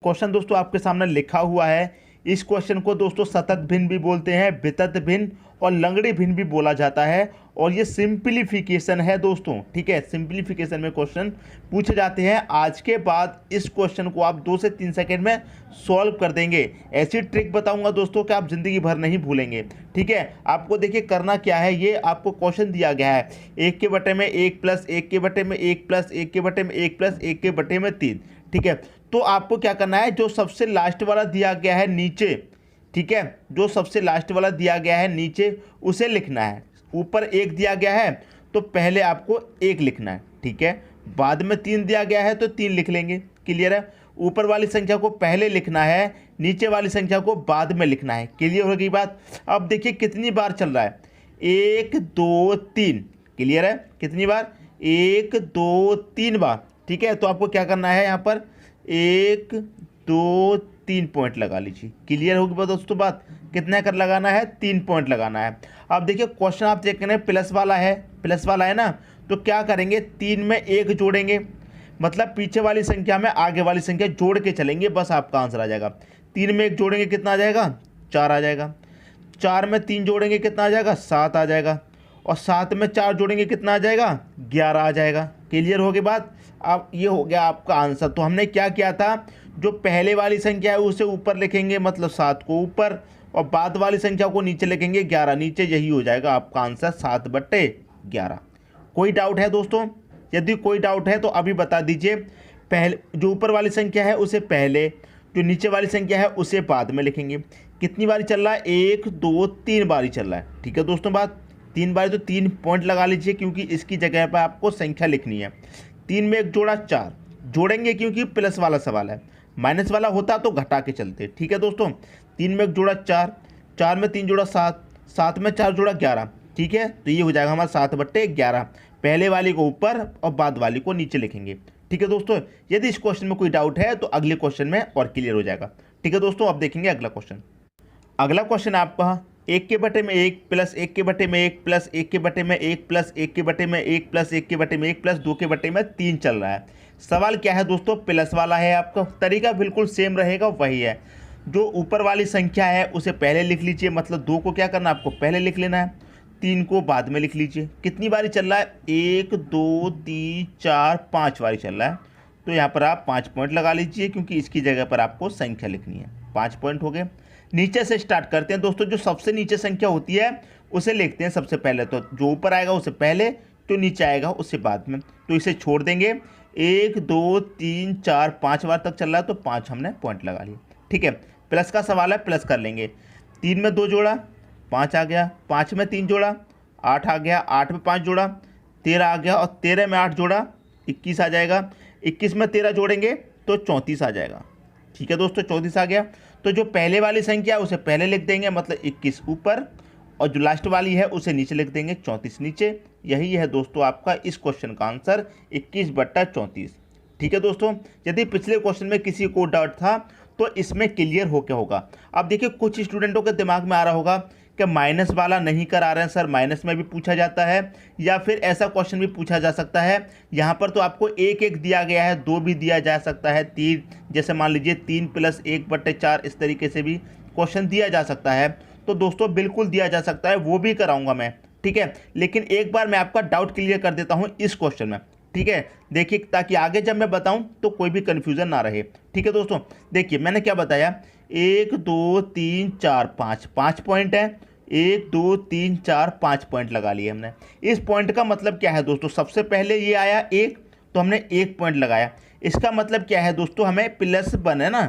Question दोस्तों आपके सामने लिखा हुआ है। इस क्वेश्चन को दोस्तों सतत भिन्न भी बोलते हैं, वितत भिन्न और लंगड़ी भिन्न भी बोला जाता है। और ये सिंप्लीफिकेशन है दोस्तों, ठीक है। सिंप्लीफिकेशन में क्वेश्चन पूछे जाते हैं। आज के बाद इस क्वेश्चन को आप 2 से 3 सेकंड में सॉल्व कर देंगे। ऐसी ट्रिक बताऊंगा दोस्तों कि आप जिंदगी भर नहीं भूलेंगे, ठीक है। आपको देखिए करना क्या है, ये आपको क्वेश्चन दिया गया है 1 के बटे में 1 प्लस 1 के बटे में 1 प्लस 1 के बटे में 1 प्लस 1 के बटे में 3, ठीक है। तो आपको क्या करना है, जो सबसे लास्ट वाला दिया गया है नीचे, ठीक है, जो सबसे लास्ट वाला दिया गया है नीचे उसे लिखना है। ऊपर 1 दिया गया है तो पहले आपको 1 लिखना है, ठीक है। बाद में 3 दिया गया है तो 3 लिख लेंगे, क्लियर है। ऊपर वाली संख्या को पहले लिखना है, नीचे वाली संख्या को बाद में लिखना है, क्लियर हो गई बात। अब देखिए कितनी बार चल रहा है, 1 2 3, क्लियर है। कितनी बार, 1 2 3 बार, ठीक है। तो आपको क्या करना है, यहाँ पर 1 2 3 पॉइंट लगा लीजिए, क्लियर होगी बात दोस्तों। बात कितना कर लगाना है, 3 पॉइंट लगाना है। अब देखिए क्वेश्चन आप चेक करें, प्लस वाला है ना, तो क्या करेंगे, 3 में 1 जोड़ेंगे, मतलब पीछे वाली संख्या में आगे वाली संख्या जोड़ के चलेंगे, बस आपका आंसर आ जाएगा। 3 में 1 जोड़ेंगे कितना आ जाएगा, 4 आ जाएगा। 4 में 3 जोड़ेंगे कितना आ जाएगा, 7 आ जाएगा। और 7 में 4 जोड़ेंगे कितना आ जाएगा, 11 आ जाएगा, क्लियर हो गई बात। अब ये हो गया आपका आंसर। तो हमने क्या किया था, जो पहले वाली संख्या है उसे ऊपर लिखेंगे, मतलब 7 को ऊपर, और बाद वाली संख्या को नीचे लिखेंगे 11 नीचे, यही हो जाएगा आपका आंसर 7/11। कोई डाउट है दोस्तों? यदि कोई डाउट है तो अभी बता दीजिए। पहले जो ऊपर वाली संख्या है उसे पहले, जो नीचे वाली संख्या है उसे बाद में लिखेंगे। कितनी बारी चल रहा है, 1 2 3 बारी चल रहा है, ठीक है दोस्तों। बात 3 बारी तो 3 पॉइंट लगा लीजिए, क्योंकि इसकी जगह पर आपको संख्या लिखनी है। 3 में 1 जोड़ा 4 जोड़ेंगे, क्योंकि प्लस वाला सवाल है, माइनस वाला होता तो घटा के चलते, ठीक है दोस्तों। 3 में 1 जोड़ा 4, 4 में 3 जोड़ा 7, 7 में 4 जोड़ा 11, ठीक है। तो ये हो जाएगा हमारा 7/11। पहले वाली को ऊपर और बाद वाली को नीचे लिखेंगे, ठीक है दोस्तों। यदि इस क्वेश्चन में कोई डाउट है तो अगले क्वेश्चन में और क्लियर हो जाएगा, ठीक है दोस्तों। अब देखेंगे अगला क्वेश्चन। अगला क्वेश्चन आपका 1 के बटे में 1 प्लस 1 के बटे में 1 प्लस 1 के बटे में 1 प्लस 1 के बटे में 1 प्लस 1 के बटे में 1 प्लस 2 के बटे में 3 चल रहा है। सवाल क्या है दोस्तों, प्लस वाला है। आपका तरीका बिल्कुल सेम रहेगा, वही है। जो ऊपर वाली संख्या है उसे पहले लिख लीजिए, मतलब 2 को क्या करना है, आपको पहले लिख लेना है, 3 को बाद में लिख लीजिए। कितनी बारी चल रहा है, 1 2 3 4 5 बारी चल रहा है। तो यहाँ पर आप 5 पॉइंट लगा लीजिए, क्योंकि इसकी जगह पर आपको संख्या लिखनी है। 5 पॉइंट हो गए। नीचे से स्टार्ट करते हैं दोस्तों। जो सबसे नीचे संख्या होती है उसे लिखते हैं सबसे पहले, तो जो ऊपर आएगा उसे पहले, जो नीचे आएगा उससे बाद में। तो इसे छोड़ देंगे। 1 2 3 4 5 बार तक चल रहा है, तो 5 हमने पॉइंट लगा लिए, ठीक है। प्लस का सवाल है, प्लस कर लेंगे। 3 में 2 जोड़ा 5 आ गया, 5 में 3 जोड़ा 8 आ गया, 8 में 5 जोड़ा 13 आ गया, और 13 में 8 जोड़ा 21 आ जाएगा। 21 में 13 जोड़ेंगे तो 34 आ जाएगा, ठीक है दोस्तों। 34 आ गया। तो जो पहले वाली संख्या है उसे पहले लिख देंगे, मतलब 21 ऊपर, और जो लास्ट वाली है उसे नीचे लिख देंगे, 34 नीचे। यही है दोस्तों आपका इस क्वेश्चन का आंसर, 21/34, ठीक है दोस्तों। यदि पिछले क्वेश्चन में किसी को डाउट था तो इसमें क्लियर होकर होगा। अब देखिए कुछ स्टूडेंटों के दिमाग में आ रहा होगा कि माइनस वाला नहीं करा रहे हैं सर, माइनस में भी पूछा जाता है, या फिर ऐसा क्वेश्चन भी पूछा जा सकता है। यहाँ पर तो आपको 1 1 दिया गया है, 2 भी दिया जा सकता है, 3 जैसे मान लीजिए 3 + 1/4, इस तरीके से भी क्वेश्चन दिया जा सकता है। तो दोस्तों बिल्कुल दिया जा सकता है, वो भी कराऊंगा मैं, ठीक है। लेकिन एक बार मैं आपका डाउट क्लियर कर देता हूँ इस क्वेश्चन में, ठीक है। देखिए ताकि आगे जब मैं बताऊं तो कोई भी कन्फ्यूजन ना रहे, ठीक है दोस्तों। देखिए मैंने क्या बताया, 1 2 3 4 5, 5 पॉइंट है। 1 2 3 4 5 पॉइंट लगा लिए हमने। इस पॉइंट का मतलब क्या है दोस्तों, सबसे पहले ये आया 1, तो हमने 1 पॉइंट लगाया। इसका मतलब क्या है दोस्तों, हमें +1 है ना,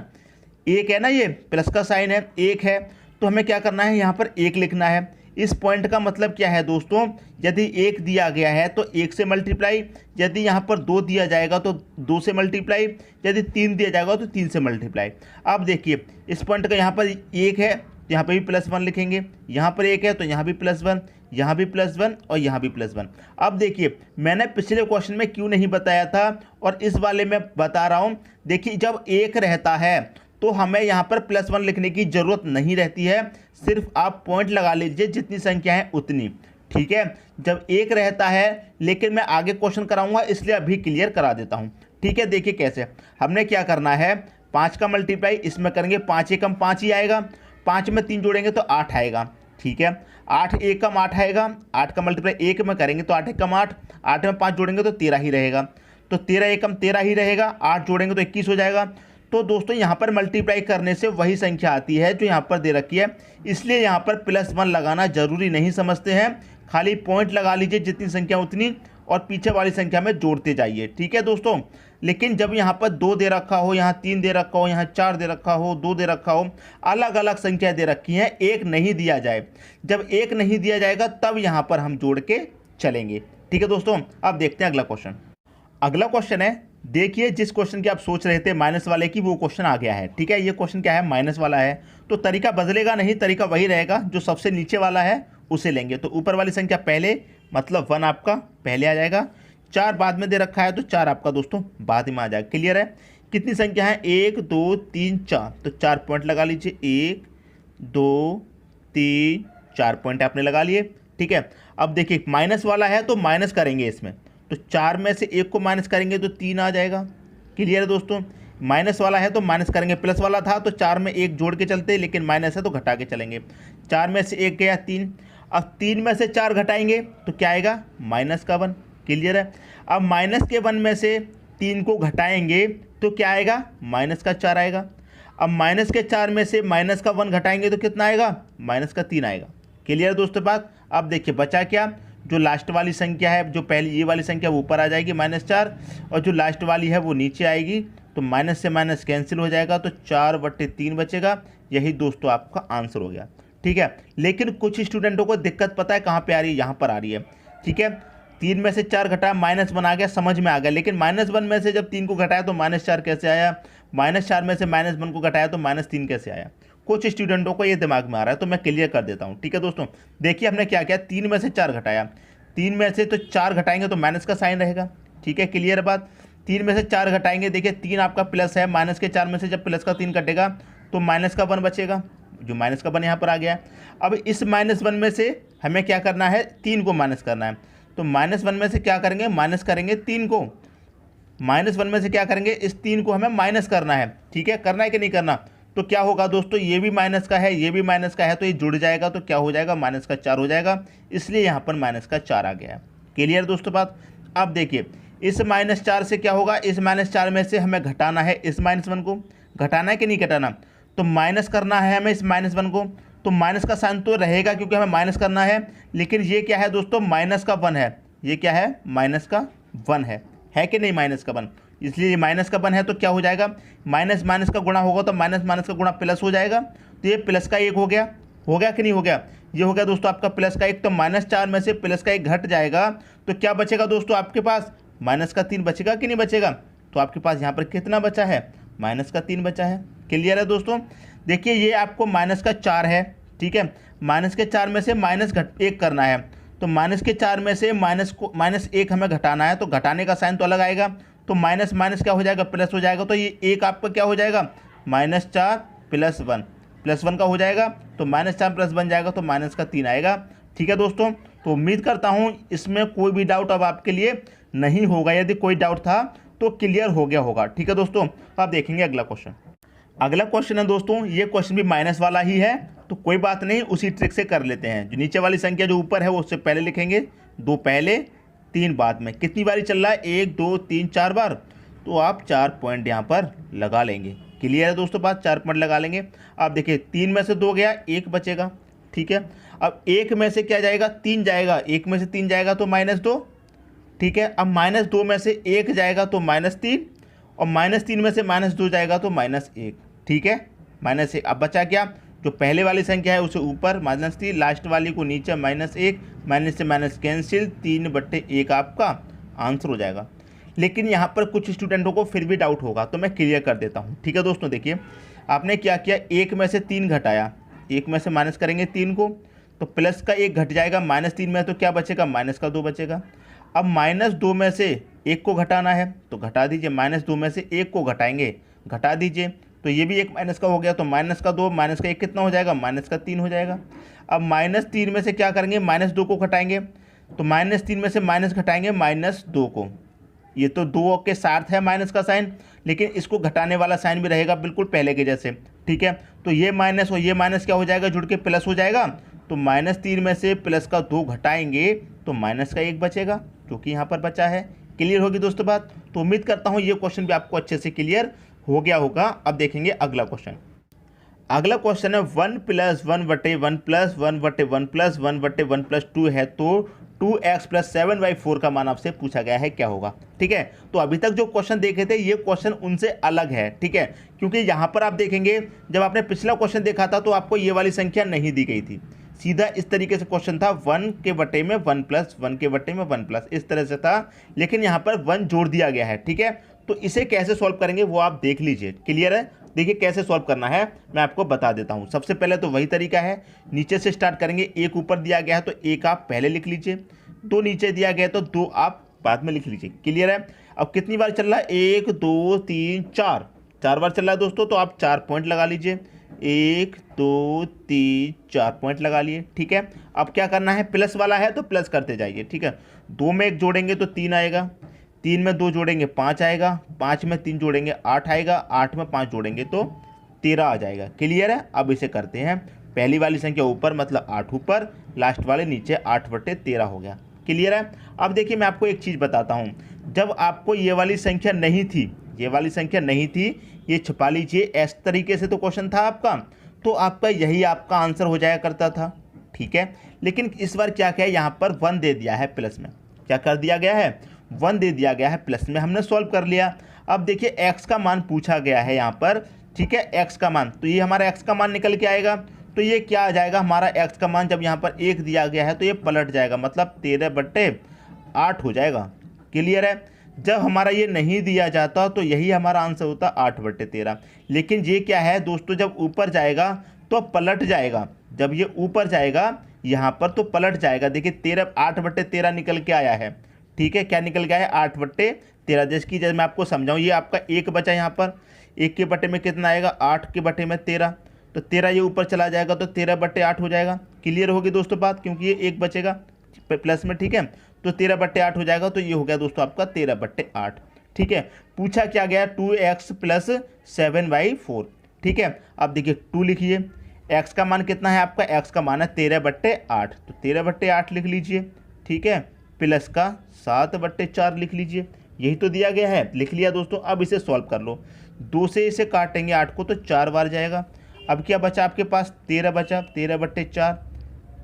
1 है ना, ये प्लस का साइन है, 1 है, तो हमें क्या करना है, यहाँ पर 1 लिखना है। इस पॉइंट का मतलब क्या है दोस्तों, यदि 1 दिया गया है तो 1 से मल्टीप्लाई, यदि यहाँ पर 2 दिया जाएगा तो 2 से मल्टीप्लाई, यदि 3 दिया जाएगा तो 3 से मल्टीप्लाई। अब देखिए इस पॉइंट का यहाँ पर 1 है, यहाँ पर भी +1 लिखेंगे, यहाँ पर 1 है तो यहाँ भी +1, यहाँ भी +1 और यहाँ भी +1। अब देखिए मैंने पिछले क्वेश्चन में क्यों नहीं बताया था और इस वाले में बता रहा हूँ। देखिए जब 1 रहता है तो हमें यहाँ पर +1 लिखने की ज़रूरत नहीं रहती है, सिर्फ आप पॉइंट लगा लीजिए जितनी संख्या है उतनी, ठीक है। जब 1 रहता है, लेकिन मैं आगे क्वेश्चन कराऊंगा इसलिए अभी क्लियर करा देता हूँ, ठीक है। देखिए कैसे हमने क्या करना है, 5 का मल्टीप्लाई इसमें करेंगे, 5 एकम 5 ही आएगा, 5 में 3 जोड़ेंगे तो 8 आएगा, ठीक है। 8 एकम 8 आएगा, 8 का मल्टीप्लाई 1 में करेंगे तो 8 एकम 8, 8 में 5 जोड़ेंगे तो 13 ही रहेगा, तो 13 एकम 13 ही रहेगा, 8 जोड़ेंगे तो 21 हो जाएगा। तो दोस्तों यहाँ पर मल्टीप्लाई करने से वही संख्या आती है जो यहाँ पर दे रखी है, इसलिए यहाँ पर +1 लगाना जरूरी नहीं समझते हैं, खाली पॉइंट लगा लीजिए जितनी संख्या उतनी, और पीछे वाली संख्या में जोड़ते जाइए, ठीक है दोस्तों। लेकिन जब यहाँ पर 2 दे रखा हो, यहाँ 3 दे रखा हो, यहाँ 4 दे रखा हो, 2 दे रखा हो, अलग अलग संख्या दे रखी है, एक नहीं दिया जाए, जब एक नहीं दिया जाएगा तब यहाँ पर हम जोड़ के चलेंगे, ठीक है दोस्तों। अब देखते हैं अगला क्वेश्चन। अगला क्वेश्चन है, देखिए जिस क्वेश्चन की आप सोच रहे थे माइनस वाले की, वो क्वेश्चन आ गया है, ठीक है। ये क्वेश्चन क्या है, माइनस वाला है, तो तरीका बदलेगा नहीं, तरीका वही रहेगा, जो सबसे नीचे वाला है उसे लेंगे। तो ऊपर वाली संख्या पहले, मतलब 1 आपका पहले आ जाएगा, 4 बाद में दे रखा है तो 4 आपका दोस्तों बाद में आ जाएगा। क्लियर है। कितनी संख्या है, 1 2 3 4, तो 4 पॉइंट लगा लीजिए, 1 2 3 4 पॉइंट आपने लगा लिए, ठीक है। अब देखिए माइनस वाला है तो माइनस करेंगे इसमें, तो 4 में से 1 को माइनस करेंगे तो 3 आ जाएगा। क्लियर है दोस्तों। माइनस वाला है तो माइनस करेंगे, प्लस वाला था तो 4 में 1 जोड़ के चलते, लेकिन माइनस है तो घटा के चलेंगे। 4 में से 1 गया 3, अब 3 में से 4 घटाएंगे तो क्या आएगा, माइनस का 1। क्लियर है। अब माइनस के 1 में से 3 को घटाएंगे तो क्या आएगा, माइनस का 4 आएगा। अब माइनस के 4 में से माइनस का 1 घटाएंगे तो कितना आएगा, माइनस का 3 आएगा। क्लियर दोस्तों बात। अब देखिए बचा क्या, जो लास्ट वाली संख्या है, जो पहली ये वाली संख्या वो ऊपर आ जाएगी -4, और जो लास्ट वाली है वो नीचे आएगी, तो माइनस से माइनस कैंसिल हो जाएगा, तो 4/3 बचेगा। यही दोस्तों आपका आंसर हो गया, ठीक है। लेकिन कुछ स्टूडेंटों को दिक्कत पता है कहाँ पे आ रही है, यहाँ पर आ रही है, ठीक है। 3 में से 4 घटाया, -1 आ गया, समझ में आ गया, लेकिन -1 में से जब 3 को घटाया तो -4 कैसे आया, -4 में से -1 को घटाया तो -3 कैसे आया। कुछ स्टूडेंटों को ये दिमाग में आ रहा है, तो मैं क्लियर कर देता हूँ, ठीक है दोस्तों। देखिए हमने क्या किया, 3 में से 4 घटाया, 3 में से तो 4 घटाएंगे तो माइनस का साइन रहेगा, ठीक है। क्लियर बात। 3 में से 4 घटाएंगे, देखिए 3 आपका प्लस है, माइनस के 4 में से जब प्लस का 3 कटेगा तो माइनस का 1 बचेगा, जो माइनस का 1 यहाँ पर आ गया। अब इस -1 में से हमें क्या करना है, 3 को माइनस करना है, तो -1 में से क्या करेंगे, माइनस करेंगे 3 को, -1 में से क्या करेंगे, इस 3 को हमें माइनस करना है, ठीक है। करना है कि नहीं करना, तो क्या होगा दोस्तों, ये भी माइनस का है, ये भी माइनस का है, तो ये जुड़ जाएगा, तो क्या हो जाएगा, माइनस का 4 हो जाएगा, इसलिए यहाँ पर माइनस का 4 आ गया है। क्लियर दोस्तों बात। अब देखिए इस -4 से क्या होगा, इस -4 में से हमें घटाना है, इस -1 को घटाना है कि नहीं घटाना, तो माइनस करना है हमें इस -1 को, तो माइनस का साइन तो रहेगा क्योंकि हमें माइनस करना है, लेकिन ये क्या है दोस्तों, माइनस का 1 है, ये क्या है, माइनस का 1 है कि नहीं, माइनस का 1, इसलिए ये माइनस का 1 है, तो क्या हो जाएगा, माइनस माइनस का गुणा होगा तो माइनस माइनस का गुणा प्लस हो जाएगा, तो ये प्लस का 1 हो गया कि नहीं हो गया, ये हो गया दोस्तों आपका प्लस का 1। तो -4 में से प्लस का 1 घट जाएगा, तो क्या बचेगा दोस्तों आपके पास, माइनस का 3 बचेगा कि नहीं बचेगा, तो आपके पास यहाँ पर कितना बचा है, माइनस का 3 बचा है। क्लियर है दोस्तों। देखिए ये आपको माइनस का 4 है, ठीक है, माइनस के 4 में से -1 करना है, तो माइनस के 4 में से -1 हमें घटाना है, तो घटाने का साइन तो अलग आएगा, तो माइनस माइनस क्या हो जाएगा, प्लस हो जाएगा, तो ये 1 आपका क्या हो जाएगा, -4 + 1 का हो जाएगा, तो -4 + 1 जाएगा तो माइनस का 3 आएगा, ठीक है दोस्तों। तो उम्मीद करता हूँ इसमें कोई भी डाउट अब आपके लिए नहीं होगा, यदि कोई डाउट था तो क्लियर हो गया होगा, ठीक है दोस्तों। अब देखेंगे अगला क्वेश्चन। अगला क्वेश्चन है दोस्तों, ये क्वेश्चन भी माइनस वाला ही है, तो कोई बात नहीं, उसी ट्रिक से कर लेते हैं। जो नीचे वाली संख्या जो ऊपर है वो उससे पहले लिखेंगे, 2 पहले 3 बाद में। कितनी बारी चल रहा है, 1 2 3 4 बार, तो आप 4 पॉइंट यहाँ पर लगा लेंगे। क्लियर है दोस्तों बात, 4 पॉइंट लगा लेंगे। आप देखिए 3 में से 2 गया, 1 बचेगा, ठीक है। अब 1 में से क्या जाएगा, 3 जाएगा, 1 में से 3 जाएगा तो -2, ठीक है। अब -2 में से 1 जाएगा तो -3, और -3 में से -2 जाएगा तो -1, ठीक है, -1। अब बचा क्या, जो पहले वाली संख्या है उसे ऊपर -3, लास्ट वाली को नीचे -1, माइनस से माइनस कैंसिल, 3/1 आपका आंसर हो जाएगा। लेकिन यहाँ पर कुछ स्टूडेंटों को फिर भी डाउट होगा, तो मैं क्लियर कर देता हूँ, ठीक है दोस्तों। देखिए आपने क्या किया, 1 में से 3 घटाया, 1 में से माइनस करेंगे 3 को, तो प्लस का 1 घट जाएगा, -3 में तो क्या बचेगा, -2 बचेगा। अब -2 में से 1 को घटाना है, तो घटा दीजिए, -2 में से 1 को घटाएंगे, घटा दीजिए, तो ये भी 1 माइनस का हो गया, तो -2 माइनस का 1 कितना हो जाएगा, -3 हो जाएगा। अब -3 में से क्या करेंगे, -2 को घटाएंगे, तो -3 में से माइनस घटाएंगे -2 को, ये तो 2 के साथ है माइनस का साइन, लेकिन इसको घटाने वाला साइन भी रहेगा बिल्कुल पहले के जैसे, ठीक है। तो ये माइनस और ये माइनस क्या हो जाएगा, जुड़ के प्लस हो जाएगा। तो -3 में से प्लस का 2 घटाएंगे तो माइनस का 1 बचेगा, जो कि यहाँ पर बचा है। क्लियर होगी दोस्तों बात। तो उम्मीद करता हूँ ये क्वेश्चन भी आपको अच्छे से क्लियर हो गया होगा। अब देखेंगे अगला क्वेश्चन। अगला क्वेश्चन है 1 + 1/1 + 1/1 + 1/1 + 2 है तो 2x + 7y4 का मान आपसे पूछा गया है, क्या होगा। ठीक है, तो अभी तक जो क्वेश्चन देखे थे ये क्वेश्चन उनसे अलग है, ठीक है, क्योंकि यहाँ पर आप देखेंगे जब आपने पिछला क्वेश्चन देखा था तो आपको ये वाली संख्या नहीं दी गई थी, सीधा इस तरीके से क्वेश्चन था 1 के बटे में 1 + 1 के बटे में 1 + इस तरह से था, लेकिन यहाँ पर 1 जोड़ दिया गया है। ठीक है, तो इसे कैसे सॉल्व करेंगे वो आप देख लीजिए। क्लियर है, देखिए कैसे सॉल्व करना है मैं आपको बता देता हूँ। सबसे पहले तो वही तरीका है, नीचे से स्टार्ट करेंगे। 1 ऊपर दिया गया है तो 1 आप पहले लिख लीजिए, 2 नीचे दिया गया है तो 2 आप बाद में लिख लीजिए। क्लियर है, अब कितनी बार चल रहा है, 1 2 3 4, 4 बार चल रहा है दोस्तों, तो आप 4 पॉइंट लगा लीजिए। 1 2 3 4 पॉइंट लगा लिए। ठीक है, अब क्या करना है, प्लस वाला है तो प्लस करते जाइए। ठीक है, 2 में 1 जोड़ेंगे तो 3 आएगा, 3 में 2 जोड़ेंगे 5 आएगा, 5 में 3 जोड़ेंगे 8 आएगा, 8 में 5 जोड़ेंगे तो 13 आ जाएगा। क्लियर है, अब इसे करते हैं। पहली वाली संख्या ऊपर मतलब 8 ऊपर, लास्ट वाले नीचे 8/13 हो गया। क्लियर है, अब देखिए मैं आपको एक चीज़ बताता हूँ, जब आपको ये वाली संख्या नहीं थी, ये वाली संख्या नहीं थी, ये छुपा लीजिए। इस तरीके से तो क्वेश्चन था आपका, तो आपका यही आपका आंसर हो जाया करता था। ठीक है, लेकिन इस बार क्या है, यहाँ पर 1 दे दिया है प्लस में, क्या कर दिया गया है, 1 दे दिया गया है प्लस में, हमने सॉल्व कर लिया। अब देखिए x का मान पूछा गया है यहाँ पर, ठीक है, x का मान, तो ये हमारा x का मान निकल के आएगा। तो ये क्या आ जाएगा हमारा x का मान, जब यहाँ पर 1 दिया गया है तो ये पलट जाएगा, मतलब 13/8 हो जाएगा। क्लियर है, जब हमारा ये नहीं दिया जाता तो यही हमारा आंसर होता 8/13, लेकिन ये क्या है दोस्तों, जब ऊपर जाएगा तो पलट जाएगा, जब ये ऊपर जाएगा यहाँ पर तो पलट जाएगा। देखिए 8/13 निकल के आया है। ठीक है, क्या निकल गया है, 8/13। जैसे मैं आपको समझाऊँ, ये आपका 1 बचा यहाँ पर, 1 के बटे में कितना आएगा, 8 के बटे में 13, तो 13 ये ऊपर चला जाएगा तो 13/8 हो जाएगा। क्लियर होगी दोस्तों बात, क्योंकि ये 1 बचेगा प्लस में। ठीक है, तो 13/8 हो जाएगा, तो ये हो गया दोस्तों आपका 13/8। ठीक है, पूछा क्या गया, 2x + 7y4। ठीक है, अब देखिए 2 लिखिए, x का मान कितना है आपका, x का मान है 13/8, तो 13/8 लिख लीजिए। ठीक है, प्लस का 7/4 लिख लीजिए, यही तो दिया गया है, लिख लिया दोस्तों। अब इसे सॉल्व कर लो, 2 से इसे काटेंगे 8 को तो 4 बार जाएगा। अब क्या बचा आपके पास, 13 बचा, 13/4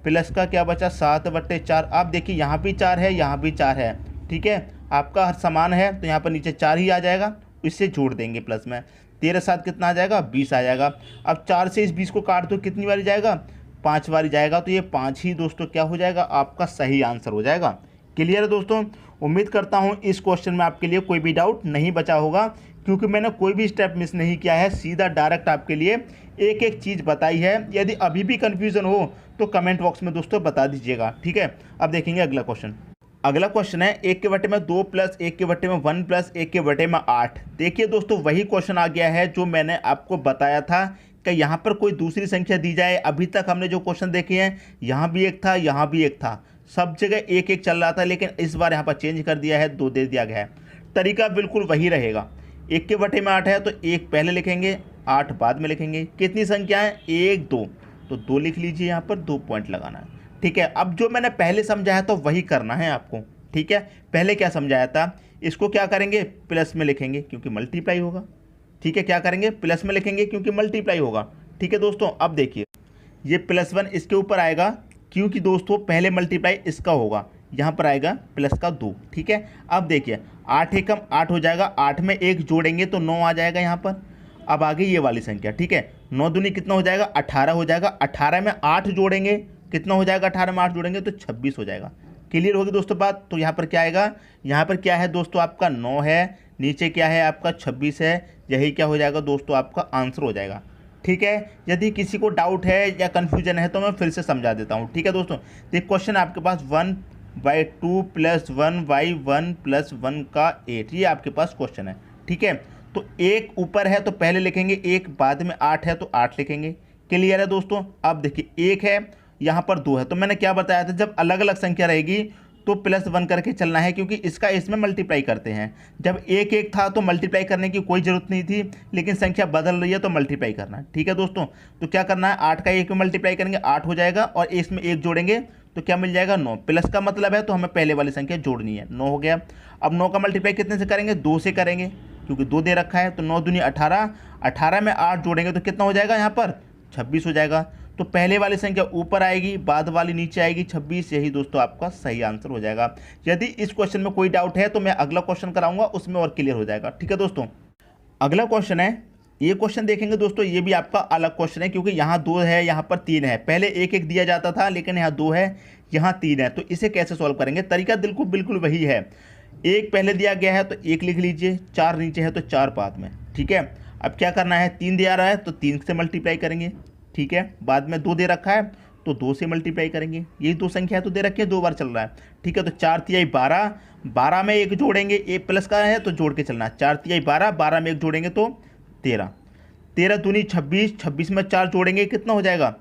प्लस का क्या बचा, 7/4। आप देखिए यहाँ भी 4 है, यहाँ भी 4 है। ठीक है, आपका हर समान है तो यहाँ पर नीचे 4 ही आ जाएगा, इससे जोड़ देंगे प्लस में। 13 7 कितना आ जाएगा, 20 आ जाएगा। अब 4 से इस 20 को काट दो, कितनी बारी जाएगा, 5 बारी जाएगा, तो ये 5 ही दोस्तों क्या हो जाएगा, आपका सही आंसर हो जाएगा। क्लियर है दोस्तों, उम्मीद करता हूँ इस क्वेश्चन में आपके लिए कोई भी डाउट नहीं बचा होगा, क्योंकि मैंने कोई भी स्टेप मिस नहीं किया है, सीधा डायरेक्ट आपके लिए एक एक चीज़ बताई है। यदि अभी भी कन्फ्यूज़न हो तो कमेंट बॉक्स में दोस्तों बता दीजिएगा। ठीक है, अब देखेंगे अगला क्वेश्चन। अगला क्वेश्चन है 1 के बटे में 2 + 1 के बटे में 1 + 1 के बटे में 8। देखिए दोस्तों वही क्वेश्चन आ गया है जो मैंने आपको बताया था कि यहाँ पर कोई दूसरी संख्या दी जाए। अभी तक हमने जो क्वेश्चन देखे हैं, यहाँ भी एक था, यहाँ भी एक था, सब जगह 1 1 चल रहा था, लेकिन इस बार यहाँ पर चेंज कर दिया है, 2 दे दिया गया है। तरीका बिल्कुल वही रहेगा, 1 के बटे में 8 है तो 1 पहले लिखेंगे, 8 बाद में लिखेंगे। कितनी संख्या है, 1 2, तो 2 लिख लीजिए, यहाँ पर 2 पॉइंट लगाना है। ठीक है, अब जो मैंने पहले समझाया था वही करना है आपको। ठीक है, पहले क्या समझाया था, इसको क्या करेंगे, प्लस में लिखेंगे क्योंकि मल्टीप्लाई होगा। ठीक है, क्या करेंगे, प्लस में लिखेंगे क्योंकि मल्टीप्लाई होगा। ठीक है दोस्तों, अब देखिए ये +1 इसके ऊपर आएगा, क्योंकि दोस्तों पहले मल्टीप्लाई इसका होगा, यहाँ पर आएगा प्लस का 2। ठीक है, अब देखिए 8 एकम 8 हो जाएगा, 8 में 1 जोड़ेंगे तो 9 आ जाएगा यहाँ पर। अब आगे ये वाली संख्या, ठीक है, 9 दूनी कितना हो जाएगा, 18 हो जाएगा। 18 में 8 जोड़ेंगे, कितना हो जाएगा, 18 में 8 जोड़ेंगे तो 26 हो जाएगा। क्लियर होगी दोस्तों बात। तो यहाँ पर क्या आएगा, यहाँ पर क्या है दोस्तों, आपका 9 है, नीचे क्या है आपका 26 है, यही क्या हो जाएगा दोस्तों, आपका आंसर हो जाएगा। ठीक है, यदि किसी को डाउट है या कन्फ्यूजन है तो मैं फिर से समझा देता हूँ। ठीक है दोस्तों, ये क्वेश्चन आपके पास 1/2 + 1/1 + 1 का 8, ये आपके पास क्वेश्चन है। ठीक है, तो 1 ऊपर है तो पहले लिखेंगे 1, बाद में 8 है तो 8 लिखेंगे। क्लियर है दोस्तों। अब देखिए 1 है, यहाँ पर 2 है, तो मैंने क्या बताया था, जब अलग अलग संख्या रहेगी तो +1 करके चलना है, क्योंकि इसका इसमें मल्टीप्लाई करते हैं। जब 1 1 था तो मल्टीप्लाई करने की कोई ज़रूरत नहीं थी, लेकिन संख्या बदल रही है तो मल्टीप्लाई करना है। ठीक है दोस्तों, तो क्या करना है, 8 का 1 में मल्टीप्लाई करेंगे 8 हो जाएगा, और इसमें 1 जोड़ेंगे तो क्या मिल जाएगा 9। प्लस का मतलब है तो हमें पहले वाली संख्या जोड़नी है, 9 हो गया। अब 9 का मल्टीप्लाई कितने से करेंगे, 2 से करेंगे, क्योंकि 2 दे रखा है। तो 9 दूनी 18, 18 में 8 जोड़ेंगे तो कितना हो जाएगा, यहाँ पर 26 हो जाएगा। तो पहले वाली संख्या ऊपर आएगी, बाद वाली नीचे आएगी, 26। यही दोस्तों आपका सही आंसर हो जाएगा। यदि इस क्वेश्चन में कोई डाउट है तो मैं अगला क्वेश्चन कराऊंगा, उसमें और क्लियर हो जाएगा। ठीक है दोस्तों, अगला क्वेश्चन है, ये क्वेश्चन देखेंगे दोस्तों, ये भी आपका अलग क्वेश्चन है, क्योंकि यहाँ 2 है, यहाँ पर 3 है। पहले 1 1 दिया जाता था, लेकिन यहाँ 2 है, यहाँ 3 है। तो इसे कैसे सॉल्व करेंगे, तरीका बिल्कुल वही है। 1 पहले दिया गया है तो 1 लिख लीजिए, 4 नीचे है तो 4 बाद में। ठीक है, अब क्या करना है, 3 दिया रहा है तो 3 से मल्टीप्लाई करेंगे। ठीक है, बाद में 2 दे रखा है तो 2 से मल्टीप्लाई करेंगे। यही 2 संख्या है तो दे रखी है, 2 बार चल रहा है। ठीक है, तो 4 तिहाई 12, 12 में 1 जोड़ेंगे, 1 प्लस का है तो जोड़ के चलना है। 4 तिहाई 12, 12 में 1 जोड़ेंगे तो 13, 13 दूनी 26, 26 में 4 जोड़ेंगे कितना हो जाएगा,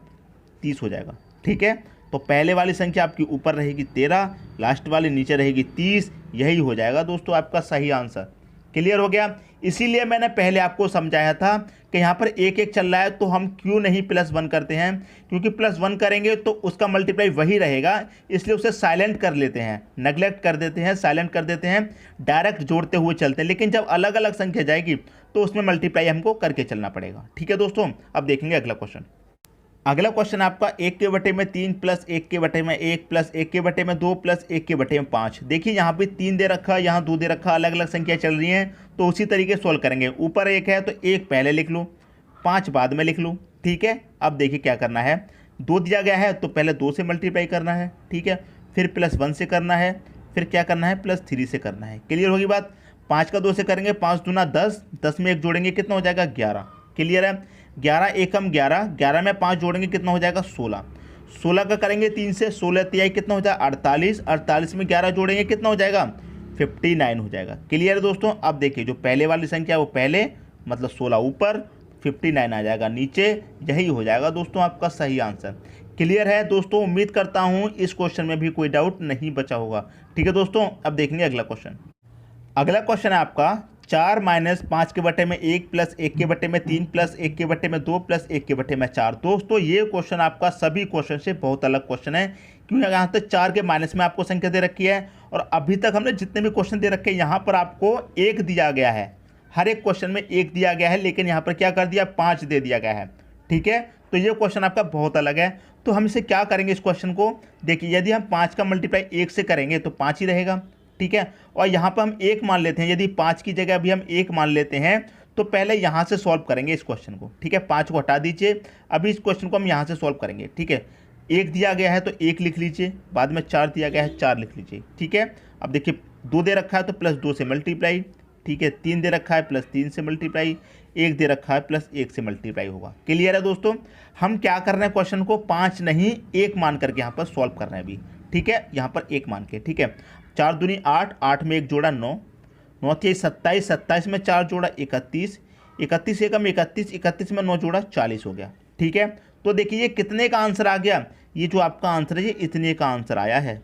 30 हो जाएगा। ठीक है, तो पहले वाली संख्या आपकी ऊपर रहेगी 13, लास्ट वाली नीचे रहेगी 30। यही हो जाएगा दोस्तों आपका सही आंसर। क्लियर हो गया। इसीलिए मैंने पहले आपको समझाया था कि यहाँ पर 1 1 चल रहा है तो हम क्यों नहीं +1 करते हैं, क्योंकि +1 करेंगे तो उसका मल्टीप्लाई वही रहेगा, इसलिए उसे साइलेंट कर लेते हैं, नेगलेक्ट कर देते हैं, साइलेंट कर देते हैं, डायरेक्ट जोड़ते हुए चलते हैं। लेकिन जब अलग अलग संख्या जाएगी तो उसमें मल्टीप्लाई हमको करके चलना पड़ेगा। ठीक है दोस्तों, अब देखेंगे अगला क्वेश्चन। अगला क्वेश्चन आपका 1 के बटे में 3 प्लस 1 के बटे में 1 प्लस 1 के बटे में 2 प्लस 1 के बटे में 5। देखिए यहाँ पे 3 दे रखा, यहाँ 2 दे रखा, अलग अलग संख्या चल रही हैं, तो उसी तरीके सोल्व करेंगे। ऊपर 1 है तो 1 पहले लिख लूँ, 5 बाद में लिख लूँ। ठीक है, अब देखिए क्या करना है, 2 दिया गया है तो पहले 2 से मल्टीप्लाई करना है। ठीक है, फिर +1 से करना है, फिर क्या करना है, +3 से करना है। क्लियर होगी बात। 5 का 2 से करेंगे, 5 दूना 10, 10 में 1 जोड़ेंगे कितना हो जाएगा, 11। क्लियर है, 11 एकम 11, 11 में 5 जोड़ेंगे कितना हो जाएगा, 16। 16 का करेंगे 3 से, 16 तिहाई कितना हो जाएगा, 48, 48 में 11 जोड़ेंगे कितना हो जाएगा, 59 हो जाएगा। क्लियर है दोस्तों। अब देखिए जो पहले वाली संख्या वो पहले, मतलब 16 ऊपर, 59 आ जाएगा नीचे। यही हो जाएगा दोस्तों आपका सही आंसर। क्लियर है दोस्तों, उम्मीद करता हूँ इस क्वेश्चन में भी कोई डाउट नहीं बचा होगा। ठीक है दोस्तों, अब देखेंगे अगला क्वेश्चन। अगला क्वेश्चन है आपका 4 - 5 के बटे में 1 प्लस 1 के बटे में 3 प्लस 1 के बटे में 2 प्लस 1 के बटे में 4। दोस्तों ये क्वेश्चन आपका सभी क्वेश्चन से बहुत अलग क्वेश्चन है, क्योंकि यहाँ तक 4 के माइनस में आपको संख्या दे रखी है, और अभी तक हमने जितने भी क्वेश्चन दे रखे हैं यहाँ पर आपको 1 दिया गया है, हर एक क्वेश्चन में 1 दिया गया है, लेकिन यहाँ पर क्या कर दिया, 5 दे दिया गया है। ठीक है, तो ये क्वेश्चन आपका बहुत अलग है। तो हम इसे क्या करेंगे, इस क्वेश्चन को देखिए, यदि हम 5 का मल्टीप्लाई 1 से करेंगे तो 5 ही रहेगा। ठीक है, और यहाँ पर हम 1 मान लेते हैं, यदि 5 की जगह भी हम 1 मान लेते हैं तो पहले यहाँ से सॉल्व करेंगे इस क्वेश्चन को। ठीक है, 5 को हटा दीजिए, अभी इस क्वेश्चन को हम यहाँ से सॉल्व करेंगे। ठीक है, 1 दिया गया है तो 1 लिख लीजिए, बाद में 4 दिया गया है 4 लिख लीजिए। ठीक है, अब देखिए 2 दे रखा है तो +2 से मल्टीप्लाई। ठीक है, 3 दे रखा है +3 से मल्टीप्लाई, 1 दे रखा है +1 से मल्टीप्लाई होगा। क्लियर है दोस्तों। हम क्या कर रहे हैं, क्वेश्चन को 5 नहीं 1 मान करके यहाँ पर सॉल्व कर रहे हैं अभी। ठीक है, यहाँ पर 1 मान के। ठीक है, 4 दूनी 8, 8 में 1 जोड़ा 9, 9 तिहाई 27, 27 में 4 जोड़ा 31, 31 एकम 31, 31 में 9 जोड़ा 40 हो गया। ठीक है, तो देखिए ये कितने का आंसर आ गया, ये जो आपका आंसर है ये इतने का आंसर आया है।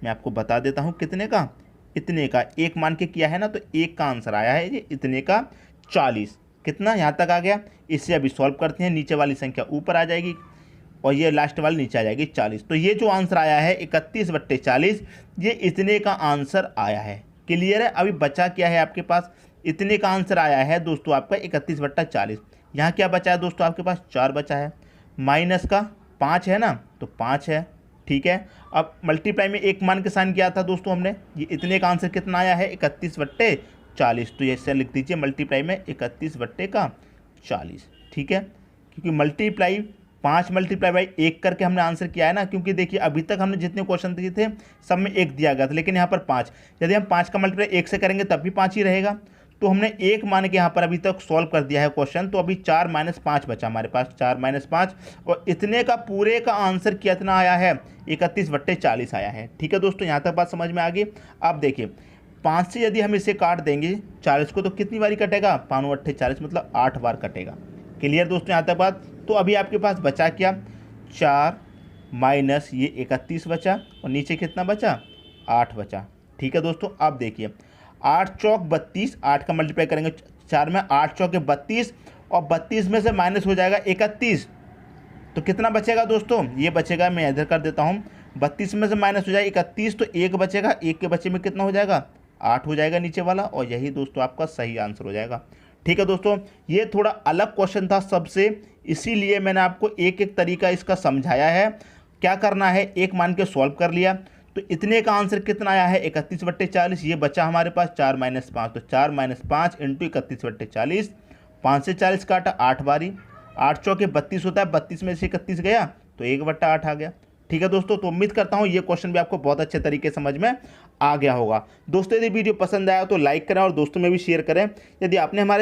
मैं आपको बता देता हूँ कितने का, इतने का। 1 मान के किया है ना, तो 1 का आंसर आया है ये इतने का 40। कितना यहाँ तक आ गया। इससे अभी सॉल्व करते हैं, नीचे वाली संख्या ऊपर आ जाएगी और ये लास्ट वाली नीचे आ जाएगी 40। तो ये जो आंसर आया है 31/40, ये इतने का आंसर आया है। क्लियर है। अभी बचा क्या है आपके पास, इतने का आंसर आया है दोस्तों आपका 31/40। यहाँ क्या बचा है दोस्तों आपके पास, 4 बचा है, माइनस का 5 है ना, तो 5 है। ठीक है, अब मल्टीप्लाई में 1 मान के साइन किया था दोस्तों हमने, ये इतने का आंसर कितना आया है 31/40। तो ऐसे लिख दीजिए मल्टीप्लाई में 31/40। ठीक है, क्योंकि मल्टीप्लाई 5 मल्टीप्लाई बाई 1 करके हमने आंसर किया है ना, क्योंकि देखिए अभी तक हमने जितने क्वेश्चन दिए थे सब में 1 दिया गया था, लेकिन यहाँ पर 5, यदि हम 5 का मल्टीप्लाई 1 से करेंगे तब भी 5 ही रहेगा। तो हमने 1 मान के यहाँ पर अभी तक सॉल्व कर दिया है क्वेश्चन। तो अभी 4 - 5 बचा हमारे पास, 4 - 5, और इतने का पूरे का आंसर कितना आया है 31/40 आया है। ठीक है दोस्तों, यहाँ तक बात समझ में आ गई। अब देखिए 5 से यदि हम इसे काट देंगे 40 को, तो कितनी बारी कटेगा, 5 × 8 = 40, मतलब 8 बार कटेगा। क्लियर दोस्तों यहाँ तक बात। तो अभी आपके पास बचा क्या, 4 माइनस ये 31 बचा, और नीचे कितना बचा 8 बचा। ठीक है दोस्तों, अब देखिए 8 चौक 32, 8 का मल्टीप्लाई करेंगे 4 में, 8 चौके 32 और 32 में से माइनस हो जाएगा 31, तो कितना बचेगा दोस्तों, ये बचेगा, मैं इधर कर देता हूँ, 32 में से माइनस हो जाएगा 31, तो 1 बचेगा, 1 के बचे में कितना हो जाएगा 8 हो जाएगा नीचे वाला, और यही दोस्तों आपका सही आंसर हो जाएगा। ठीक है दोस्तों, ये थोड़ा अलग क्वेश्चन था सबसे, इसीलिए मैंने आपको एक एक तरीका इसका समझाया है। क्या करना है, एक मान के सॉल्व कर लिया, तो इतने का आंसर कितना आया है 31/40, ये बचा हमारे पास 4 - 5, तो 4 - 5 इंटू 31/40, 5 से 40 काटा 8 बारी, 8 चौके 32 होता है, 32 में से 31 गया तो 1/8 आ गया। ठीक है दोस्तों, तो उम्मीद करता हूँ ये क्वेश्चन भी आपको बहुत अच्छे तरीके समझ में आ गया होगा। दोस्तों यदि वीडियो पसंद आया तो लाइक करें और दोस्तों में भी शेयर करें। यदि आपने हमारे